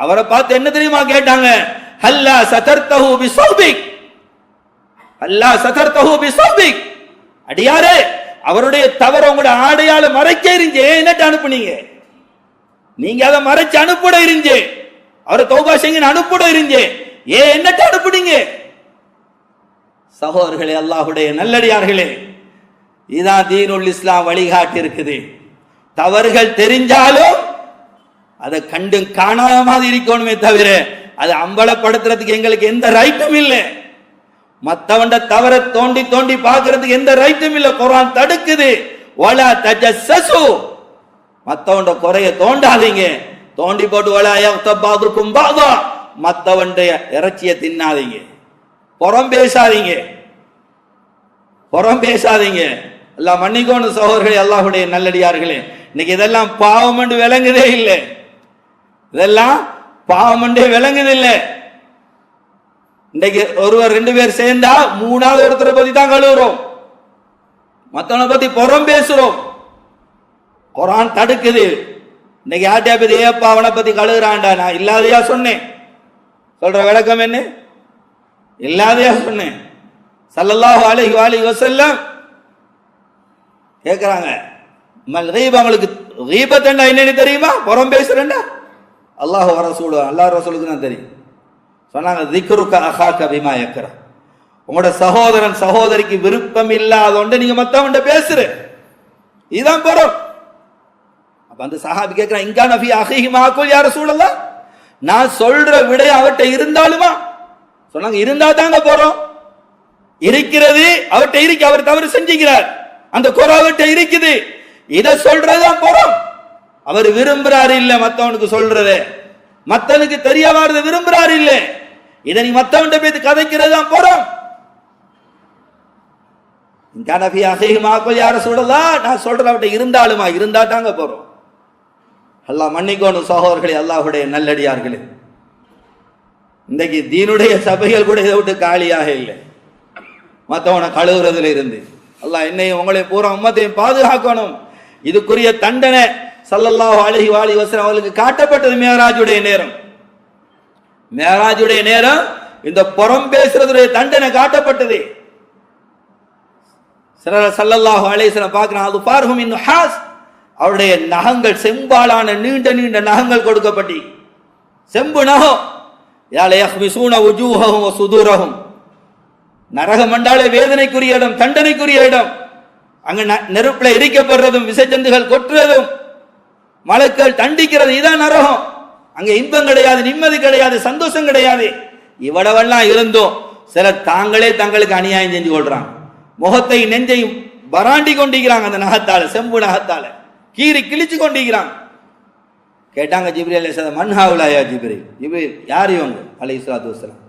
A: அவரை பார்த்து என்ன தெரியுமா கேட்டாங்க? ஹல்லா சதர்தஹு பிஸௌபிக், அல்லா சதர்தஹு பிஸௌபிக், அடியாரே அவருடைய தவற உங்களுடைய ஆடையால மறைக்க இருந்தே, என்னட்டு அனுப்புனீங்க? நீங்க அதை மறைச்சு அனுப்பிட இருந்தே, அவரை தௌபா செய்ய அனுப்பிட இருந்தே, என்னட்டு அனுப்புனீங்க? சகோதரர்களே, அல்லாஹ்வுடைய நல்லடியார்களே, இதான் தீனுல் இஸ்லாம் வழிகாட்டி இருக்குது. தவறுகள் தெரிஞ்சாலும் அதை கண்டு காணாத மாதிரி இருக்கணுமே தவிர அதை அம்பலப்படுத்துறதுக்கு எங்களுக்கு எந்த ரைட்டும் இல்லை. மத்தவண்ட தவற தோண்டி தோண்டி பார்க்கறதுக்கு எந்த ரைட்டும் இல்லை. குர்ஆன் தடுக்குது, வலா தஜஸ்ஸசு, மத்தவண்ட குறைய தோண்டாதீங்க, தோண்டி போட்டு வலா யக்தபாதுக்கும் பாதா, மத்தவண்ட இறைச்சியை தின்னாதீங்க, புறம் பேசாதீங்க, புறம் பேசாதீங்க. அல்லாஹ் மன்னிக்கணும் சகோதரர்களே, அல்லாஹ்வுடைய நல்லடியார்களே. இன்னைக்கு இதெல்லாம் பாவம் என்று விளங்குதே இல்லை, இதெல்லாம் பாவம் என்றே விளங்குது இல்லை. இன்னைக்கு ஒருவர் 2 பேர் சேர்ந்தா 3வது ஒருத்தரை பத்தி தான் கழுவுறோம், மத்தவனை பத்தி புறம் பேசுறோம். குர்ஆன் தடுக்குது. இன்னைக்கு யார்ட்டியா பத்தி, ஏப்பா அவனை பத்தி கழுகுறான்டா, நான் இல்லாதையா சொன்னேன்? சொல்ற விளக்கம் என்ன? இல்லாதையா சொன்னேன்? ஸல்லல்லாஹு அலைஹி வஸல்லம் கேக்குறாங்க, உங்களுக்கு கீபத்னா என்னன்னு தெரியுமா? புறம் பேசுறேன்டா. அல்லாஹ் வ ரசூலு, அல்லாஹ் ரசூலுக்கு தான் தெரியும். சொன்னாங்க, திக்ருக அஹாக பிமா யக்ரா, உங்களோட சகோதரன் சகோதரிக்கு விருப்பம் இல்லாத ஒன்றை நீங்க மத்தவன்ட பேசுற, இதுதான் புறம். அப்ப அந்த சஹாபி கேட்கிறான், இங்கா நபி அஹீஹி மாகுல் யா ரசூலல்லாஹ், நான் சொல்ற விடை அவர்கிட்ட இருந்தாலுமா? சொன்னாங்க, இருந்தா தாங்க போறோம். இருக்கிறது அவர்கிட்ட இருக்கு, அவர் தவறு செஞ்சுக்கிறார், அந்த குறை அவர்கிட்ட இருக்குது, இதை சொல்றதுதான் போறோம். அவர் விரும்புறாரு இல்ல மத்தவனுக்கு சொல்றது, மத்தவனுக்கு தெரிய வாரத விரும்புறாரு இல்ல, இதை நீ மத்தவன்கிட்ட போய் கதைக்கிறது தான் போறோம். யார சொல்லலாம், நான் சொல்ற அவர்கிட்ட இருந்தாலுமா? இருந்தா தாங்க போறோம். அல்லாஹ் மன்னிக்கணும் சகோதரர்களே, அல்லாஹ்வுடைய நல்லடியார்களே. இன்றைக்கு தீனுடைய சபைகள் கூட இதை விட்டு காலியாக இல்லை. மற்றவனை கழுவுறதுல இருந்து அல்லாஹ் என்னையும் உங்களை பூரா உம்மத்தையும் பாதுகாக்கணும். இதுக்குரிய தண்டனை ஸல்லல்லாஹு அலைஹி வஸல்லம் அவர்களுக்கு காட்டப்பட்டது மேராஜுடைய நேரம். மேராஜுடைய நேரம் இந்த புறம் பேசுறதுடைய தண்டனை காட்டப்பட்டது. ஸல்லல்லாஹு அலைஹி வஸல்லம் பார்க்கிறான், அது பார்ஹும் மின் நுஹாஸ், அவருடைய நகங்கள் செம்பாலான நீண்ட நீண்ட நகங்கள் கொடுக்கப்பட்டி, செம்பு நகம். யால யஹ்மிசூன வுஜூஹஹும் வ சுதூரஹும், நரகம் என்றாலே வேதனைக்குரிய இடம், தண்டனைக்குரிய இடம். அங்க நெருப்புல எரிக்கப்படுறதும் விசஜந்துகள் கொட்டுறதும் மலக்கள் தண்டிக்கிறது, இதான் நரகம். அங்க இன்பம் கிடையாது, நிம்மதி கிடையாது, சந்தோஷம் கிடையாது. இவ்வளவெல்லாம் இருந்தோம் சிலர் தாங்களே தங்களுக்கு அநியாயம் செஞ்சு கொள்றாங்க. முகத்தையும் நெஞ்சையும் பராண்டி கொண்டிருக்கிறாங்க, அந்த நகத்தால, செம்பு நகத்தால கீறி கிழிச்சு கொண்டிருக்கிறாங்க. கேட்டாங்க ஜிப்ரீல் அலைஹிஸ்ஸலாம், மன்ஹாவுலாயா ஜிப்ரீல், ஜிப்ரீல் யார் இவங்க அலைஹிஸ்ஸலாத்து வஸ்ஸலாம்,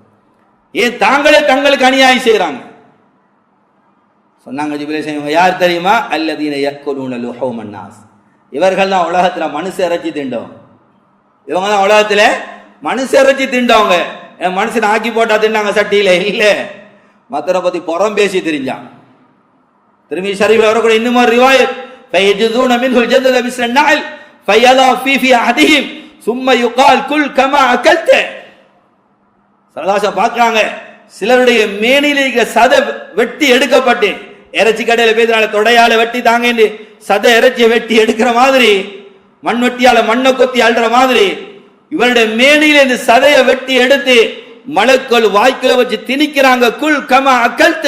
A: ஏன் தாங்களே தங்களுக்கு அநியாயம் செய்யறாங்க? சொன்னாங்க ஜிப்ரீல், இவங்க யார் தெரியுமா? அல்லதீன யக்குலூன லுஹூமன் நாஸ், இவர்கள் தான் உலகத்துல மனுஷ இறைச்சி திண்டவங்க. இவங்க தான் உலகத்துல மனுஷ இறைச்சி திண்டவங்க. மனுஷன் ஆக்கி போட்டா தின்னாங்க சட்டியில இல்ல, மத்தனை பத்தி புறம் பேசி தெரிஞ்சாங்க. திரும்பி ஷரீஃப்ல வரக்கூடிய இன்னும் ஒரு ரிவாயத், ஃபயஜுதுன மின்ஹுல் ஜதத பிஸ்ரன் நஅல் ஃபயலா ஃபீ அஹதிஹிம் ثم يقال குல் கமா அகல்த. சலாசா பார்க்கறாங்க, சிலருடைய மேனில இருக்கிற சதை வெட்டி எடுக்கப்பட்டு, இறைச்சி கடையில பேசுறாங்க தொடையால வெட்டி தாங்க சதை இறைச்சியை வெட்டி எடுக்கிற மாதிரி, மண் வெட்டியால மண்ணை கொத்தி அழுற மாதிரி இவருடைய மேனில இந்த சதையை வெட்டி எடுத்து மலக்கள் வாய்க்குல வச்சு திணிக்கிறாங்க. குல் கமா அகல்த,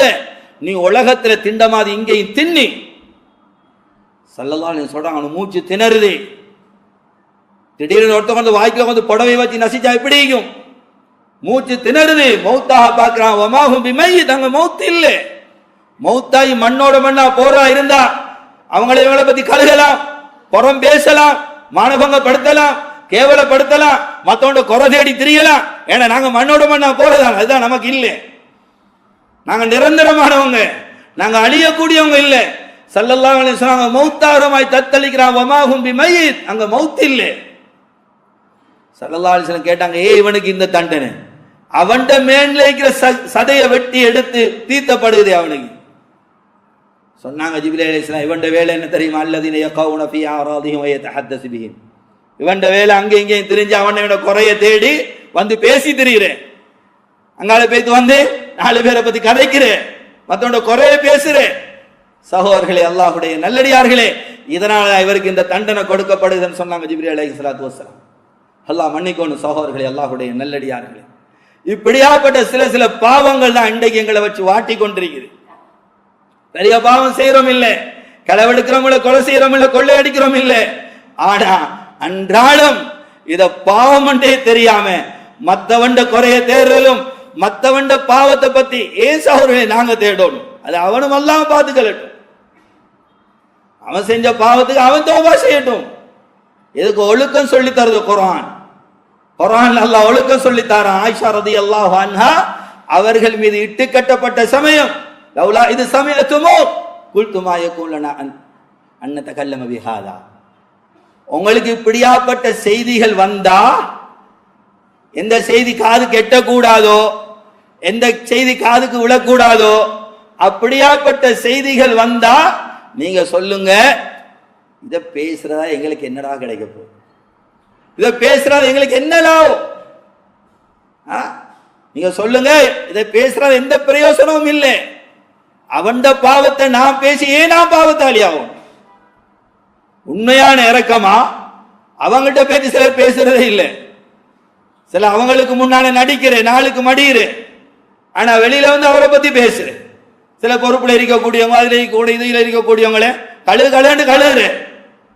A: நீ உலகத்துல திண்ட மாதிரி இங்கேயும் தின்னி. ஸல்லல்லாஹு அலைஹி வஸல்லம் சொல்றாங்க, மூச்சு திணறுது. திடீர்னு ஒருத்தவங்க வந்து வாய்க்குல வந்து புடவை வச்சு நசிச்சா எப்படி இருக்கும்? மூச்சு திணறுது. மௌத்தாக பார்க்கிறான், வமாஹும் பிமையித், அங்க மௌத் இல்ல. மௌத்தாயி மண்ணோட மண்ணா போரா இருந்தா அவங்களை இவங்களை பத்தி கழுகலாம், புறம் பேசலாம், மானபங்கப்படுத்தலாம், கேவலப்படுத்தலாம், மத்தவங்க குறை தேடி திரியலாம். ஏன்னா நாங்க மண்ணோட மண்ணா போறதான், அதுதான் நமக்கு இல்லை. நாங்க நிரந்தரமானவங்க, நாங்க அழியக்கூடியவங்க இல்லை. ஸல்லல்லாஹு அலைஹி வஸல்லம் மௌத்தாரமாய் தத்தளிக்கிறான், வமாஹும் பிமையித், அங்க மௌத் இல்லை. ஸல்லல்லாஹு அலைஹி வஸல்லம் கேட்டாங்க, இவனுக்கு இந்த தண்டனை, அவன்ட மேன்ல இருக்கிற சதையை வெட்டி எடுத்து தீர்த்தப்படுது அவனுக்கு. சொன்னாங்க ஜிப்ரீல் அலைஹிஸ்ஸலாம், இவன்ட வேலை என்ன தெரியுமா? அல்லதீன யகவுன ஃபீ ஆராதிஹிம் வ யதஹத்தஸு பிஹிம், இவன்ட வேலை அங்கே இங்கேயும் திரிஞ்சு அவனோட குறைய தேடி வந்து பேசி திரியிறேன். அங்கால பேத்து வந்து 4 பேரை பத்தி கதைக்கிறேன், மத்தவனோட குறைய பேசுறேன். சகோதரர்களே, அல்லாஹ்வுடைய நல்லடியார்களே, இதனால இவருக்கு இந்த தண்டனை கொடுக்கப்படுதுன்னு சொன்னாங்க ஜிப்ரீல் அலைஹிஸ்ஸலாத்து வஸ்ஸலாம். அல்லாஹ் மன்னிக்கணும் சகோதரர்களே, அல்லாஹ்வுடைய நல்லடியார்களே. இப்படியாப்பட்ட சில சில பாவங்கள் தான் இன்றைக்கு எங்களை வச்சு வாட்டி கொண்டிருக்குது. பெரிய பாவம் செய்யறோம் இல்லை, களவெடுக்கிறோம் இல்லை, கொலை செய்யறோம் இல்லை, கொள்ளை அடிக்கிறோம் இல்லை. ஆனா அன்றாடம் இத பாவம் என்றே தெரியாம மத்தவண்ட குறைய தேடுறதும் மத்தவண்ட பாவத்தை பத்தி ஏன் சகோதரர்களே நாங்க தேடணும்? அது அவனும் அல்லாஹ் பார்த்துக்கலட்டும். அவன் செஞ்ச பாவத்துக்கு அவன் தௌபா செய்யட்டும். இதுக்கு ஒழுக்கம் சொல்லி தருது குர்ஆன். குர்ஆன் அல்லாஹ் ஒழுக்கம் சொல்லி தரான். ஆயிஷா ரலியல்லாஹு அன்ஹா அவர்கள் மீது இட்டு கட்டப்பட்ட சமயம், லவ்லா இது சமயத்துமோ குல்துமா யகுலனா அன் நதகல்லம பிஹாதா, உங்களுக்கு இப்படியாப்பட்ட செய்திகள் வந்தா, எந்த செய்தி காது கெட்டக்கூடாதோ, எந்த செய்தி காதுக்கு விழக்கூடாதோ, அப்படியாப்பட்ட செய்திகள் வந்தா நீங்க சொல்லுங்க, இத பேசுறதா எங்களுக்கு என்னடா கிடைக்க போகுது, இத பேசுறதா எங்களுக்கு என்ன லாபம்? நீங்க சொல்லுங்க, இத பேசுறது எந்த பிரயோசனமும் இல்லை. அவன்ட பாவத்தை நான் பேசி ஏன் நான் பாவத்தாளியாகும்? உண்மையான இரக்கமா அவங்ககிட்ட பேசி சிலர் பேசுறதே இல்லை. சில அவங்களுக்கு முன்னால நடிக்கிறேன், நாளுக்கு மடியிறேன், ஆனா வெளியில வந்து அவரை பத்தி பேசுறேன். சில பொறுப்புல இருக்கக்கூடியவங்க, அதுல இருக்கக்கூடிய இதுல இருக்கக்கூடியவங்களே கழுகுன்னு கழுகுறேன்,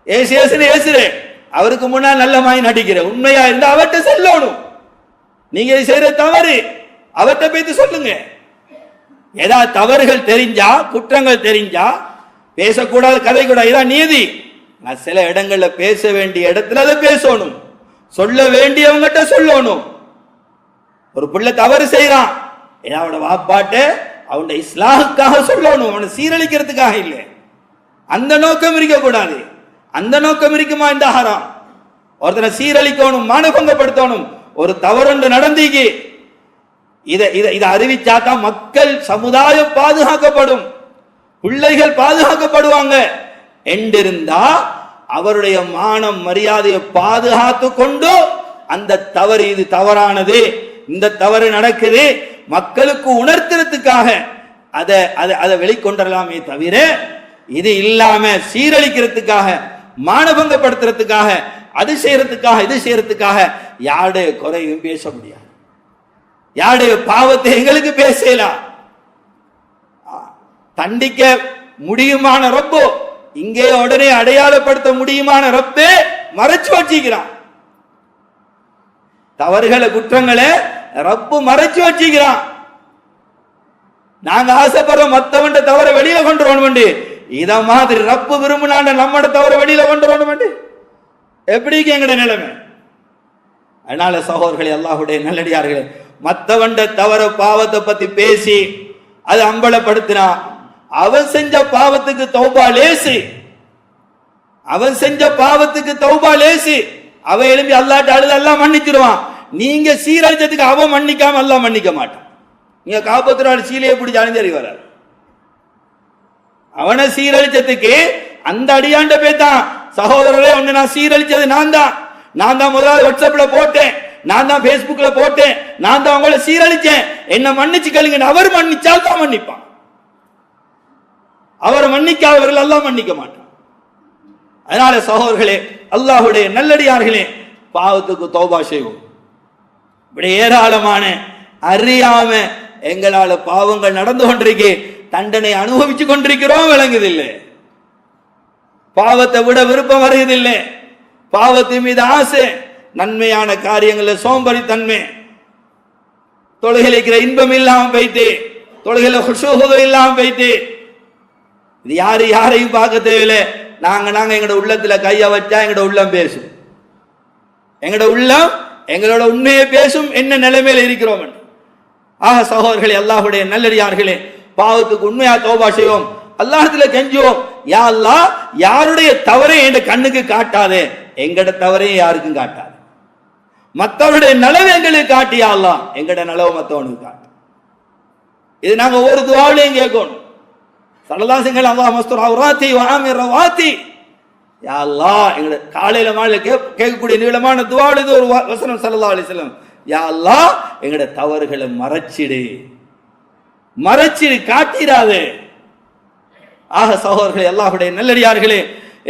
A: ஏசுன்னு ஏசுறேன், அவருக்கு முன்னால் நல்ல மாதிரி நடிக்கிறேன். உண்மையா இருந்தா அவர்கிட்ட சொல்லணும். நீங்க செய்யற தவறு அவர்கிட்ட பேசி சொல்லுங்க. ஏதாவது தவறுகள் தெரிஞ்சா, குற்றங்கள் தெரிஞ்சா பேசக்கூடாது, கதை கூட, இதான் நீதி. நான் சில இடங்கள்ல பேச வேண்டிய இடத்துல அதை பேசணும், சொல்ல வேண்டியவங்கிட்ட சொல்லணும். ஒரு பிள்ளை தவறு செய்யறான், அவனோட வாப்பாட்டு அவனோட இஸ்லாமுக்காக சொல்லணும், அவனை சீரழிக்கிறதுக்காக இல்லை. அந்த நோக்கம் இருக்கக்கூடாது. அந்த நோக்கம் இருக்குமா இந்த ஹராம்? ஒருத்தனை சீரழிக்கணும், மானபங்கப்படுத்தணும். ஒரு தவறு நடந்தீங்க, இதை அறிவிச்சாதான் மக்கள் சமுதாயம் பாதுகாக்கப்படும். பிள்ளைகள் பாதுகாக்கப்படுவாங்க என்றிருந்தா அவருடைய மானம் மரியாதையை பாதுகாத்து கொண்டு அந்த தவறு இது தவறானது, இந்த தவறு நடக்குது மக்களுக்கு உணர்த்துறதுக்காக அதை வெளிக்கொண்டரலாமே தவிர இது இல்லாம சீரழிக்கிறதுக்காக மானபங்கப்படுத்துறதுக்காக அது செய்யறதுக்காக இது செய்யறதுக்காக யாருடைய குறையும் பேச முடியாது, யாருடைய பாவத்தை எங்களுக்கு பேசலாம். தண்டிக்க முடியுமான ரப்போ இங்கே உடனே அடையாளப்படுத்த முடியுமான ரப்பே மறைச்சு வச்சுக்கிறான். தவறுகளை குற்றங்களை ரப்பு மறைச்சு வச்சுக்கிறான். நாங்க ஆசைப்படுறோம் மத்தவண்ட தவற வெளியில கொண்டு வரணும், இத மாதிரி ரப்பு விரும்பினாண்ட நம்மட தவற வெளியில கொண்டு வரணும். எப்படி எங்கட நிலைமை? அதனால சகோதரர்களே, அல்லாஹ்வுடைய நல்லடியார்களே, மத்தவண்ட தவற பாவத்தை பத்தி பேசி அது அம்பலப்படுத்தினா அவன் செஞ்ச பாவத்துக்கு தௌபா லேசி, அவன் செஞ்ச பாவத்துக்கு தௌபா லேசி. அவன் எழுப்பி அல்லாஹ்ட்ட அழுது அல்லாஹ் மன்னிச்சிடுவான். நீங்க சீரழிச்சதுக்கு அவன் மன்னிக்காம அல்லாஹ் மன்னிக்க மாட்டான். நீங்க காப்பத்துறாரு சீலையை பிடிச்சி அணிஞ்சறி வராது. அவனை சீரழிச்சதுக்கு அந்த அடியாண்ட பேத்தான், சகோதரரே ஒண்ணு நான் சீரழிச்சது நான் தான் முதலாவது வாட்ஸ்அப்ல போட்டேன், நான் தான் பேஸ்புக்ல போட்டேன், நான் தான் உங்களை சீரழிச்சேன், என்ன மன்னிச்சு கழுங்க. அவர் மன்னிச்சால் தான் மன்னிப்பான், அவர் மன்னிக்காதவர்கள் அல்லாஹ் மன்னிக்க மாட்டான். அதனால சகோதரர்களே, அல்லாஹ்வுடைய நல்லடியார்களே, பாவத்துக்கு தௌபா செய்வோம். இப்படி ஏராளமான அறியாம எங்களால பாவங்கள் நடந்து கொண்டிருக்கே, தண்டனை அனுபவிச்சு கொண்டிருக்கிறோம், விளங்குதில்லை. பாவத்தை விட விருப்பம் வருவதில்லை, பாவத்தின் மீது ஆசை, நன்மையான காரியங்களில் சோம்பரித்தன்மை, தொழுகையில் இருக்கிற இன்பம் இல்லாம போயிட்டு, தொழுகையில் குஷூஹு இல்லாம போயிட்டு. இது யாரையும் பார்க்க தேவையில்லை. நாங்க எங்களோட உள்ளத்துல கைய வச்சா எங்களோட உள்ளம் பேசும், எங்களோட உள்ளம் எங்களோட உண்மையை பேசும், என்ன நிலைமையில இருக்கிறோம். ஆக சகோதரர்களே, அல்லாஹ்வுடைய நல்லடியார்களே, பாவத்துக்கு உண்மையா தௌபா செய்வோம், அல்லாஹ்விடத்துல கெஞ்சுவோம். யா அல்லாஹ், யாருடைய தவறை என் கண்ணுக்கு காட்டாதே, எங்கட தவறையும் யாருக்கும் காட்டாது. மற்றவருடைய நலவு எங்களுக்கு காட்டியா அல்லாஹ், எங்கட நலவு மற்றவனுக்கு காட்டு. இது நாங்க ஒரு துவாவிலையும் கேட்கணும். ஸல்லல்லாஹு அலைஹி வஸல்லம் அல்லாஹ் மஸ்தூர் அவ்ராத்தி வ ஆமிர் ரவாத்தி. யா அல்லாஹ், எங்கட காலையில மாலையில கேட்கக்கூடிய நீளமான துவாவில் இது ஒரு வசனம். ஸல்லல்லாஹு அலைஹி வஸல்லம், யா அல்லாஹ், எங்கட தவறுகளை மறைச்சிடு காட்டிராதே. ஆக சகோதரர்களே, அல்லாஹ்வுடைய நல்லடியார்களே,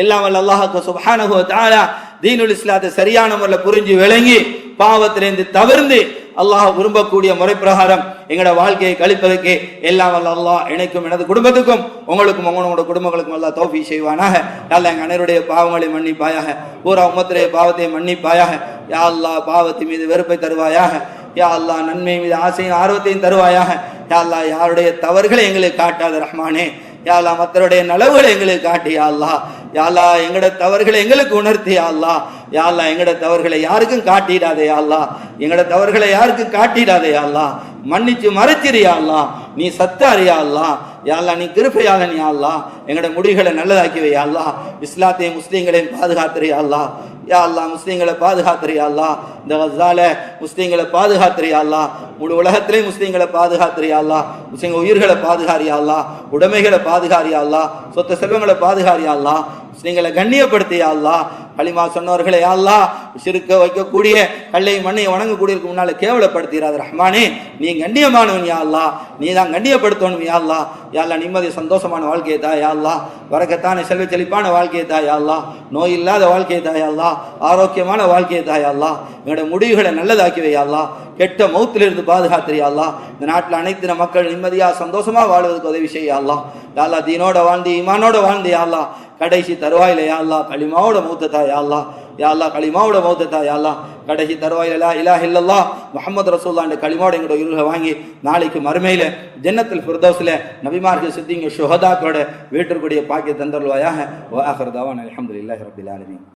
A: எல்லாம் வல்ல அல்லாஹ் சுப்ஹானஹு வ தஆலா தீனுல் இஸ்லாத்தை சரியான முறையில் புரிஞ்சு விளங்கி பாவத்திலிருந்து தவிர்ந்து அல்லாஹ் விரும்பக்கூடிய முறை பிரகாரம் எங்களோட வாழ்க்கையை கழிப்பதற்கு எல்லாம் வல்ல அல்லாஹ் எனக்கும் எனது குடும்பத்துக்கும் உங்களுக்கும் உங்களோட குடும்பங்களுக்கும் அல்லாஹ் தௌஃபீக் செய்வானாக. யா அல்லாஹ், எங்கள் அனைவருடைய பாவங்களை மன்னிப்பாயாக, பூரா உம்மத்துடைய பாவத்தை மன்னிப்பாயாக. யா அல்லாஹ், பாவத்தின் மீது வெறுப்பை தருவாயாக. யா அல்லாஹ், நன்மை மீது ஆசையும் ஆர்வத்தையும் தருவாயாக. யா அல்லாஹ், யாருடைய தவறுகளை எங்களுக்கு காட்டாத ரஹ்மானே. யா அல்லாஹ், மற்றவருடைய நலவுகளை எங்களுக்கு காட்டி. யா அல்லாஹ், யா அல்லாஹ், எங்கட தவறுகளை எங்களுக்கு உணர்த்தி. யா அல்லாஹ், யா அல்லாஹ், எங்கட தவறுகளை யாருக்கும் காட்டிடாதே. யா அல்லாஹ், எங்கட தவறுகளை யாருக்கும் காட்டிடாதே. யா அல்லாஹ், மன்னிச்சு மறைச்சிரு. யா அல்லாஹ், நீ சத்தாரு. யா அல்லாஹ், யா அல்லாஹ், நீ கிருபையாளன். யா அல்லாஹ், எங்கட முடிகளை நல்லதாக்கி வை. யா அல்லாஹ், இஸ்லாத்தையும் முஸ்லீம்களையும் பாதுகாத்துரு. யா அல்லாஹ், யா அல்லாஹ், முஸ்லீம்களை பாதுகாத்துரு. யா அல்லாஹ், இந்த கஸால முஸ்லீம்களை பாதுகாத்துரு. யா அல்லாஹ், முழு உலகத்திலே முஸ்லீம்களை பாதுகாத்துரு. யா அல்லாஹ், முஸ்லீம் உயிர்களை பாதுகாரு. யா அல்லாஹ், உடைமைகளை பாதுகாரு. யா அல்லாஹ், சொத்து செல்வங்களை பாதுகாரு. யா அல்லாஹ், முஸ்லீம்களை கண்ணியப்படுத்தி. யா அல்லாஹ், களிமா சொன்னவர்களை யா அல்லாஹ், சிறுக்க வைக்கக்கூடிய கல்லை மண்ணை வணங்கக்கூடியவருக்கு முன்னால கேவலப்படுத்துகிறார் ரஹ்மானே. நீ கண்ணியமானவன். யா அல்லாஹ், நீ தான் கண்ணியப்படுத்தணும். யா அல்லாஹ், யா அல்லாஹ், நிம்மதி சந்தோஷமான வாழ்க்கையை தா. யா அல்லாஹ், வரக்கத்தான செல்வ செழிப்பான வாழ்க்கையை தா. யா அல்லாஹ், நோய் இல்லாத வாழ்க்கையை தா. யா அல்லாஹ், ஆரோக்கியமான வாழ்க்கையை தா. யா அல்லாஹ், எங்களோட முடிவுகளை நல்லதாக்கி வை. யா அல்லாஹ், கெட்ட மௌத்திலிருந்து பாதுகாத்துரு. யா அல்லாஹ், இந்த நாட்டில் அனைத்து மக்கள் நிம்மதியா சந்தோஷமா வாழ்வதற்கு உதவி செய்ய. யா அல்லாஹ், யா அல்லாஹ், தீனோட வாழ்ந்து ஈமானோட வாழ்ந்து. யா அல்லாஹ், கடைசி தருவாயில யா அல்லாஹ் களிமாவோட மௌத்ததா. யா அல்லாஹ், யா அல்லாஹ், களிமாவோட மௌத்ததா. யா அல்லாஹ், கடைசி தருவாயில லா இலாஹ இல்லல்லாஹ் முஹம்மது ரசூலுல்லாஹ் களிமாவோட எங்களோட இருளை வாங்கி நாளைக்கு மறுமையில ஜன்னத்துல் ஃபிர்தௌஸ்ல நபிமார்கள் சித்திங்க ஷுஹதாக்களோட வீட்டிற்குரிய பாக்கிய தந்தருவாயாக. வ ஆகிரு தஅவானா அல்ஹம்துலில்லாஹி ரப்பில் ஆலமீன்.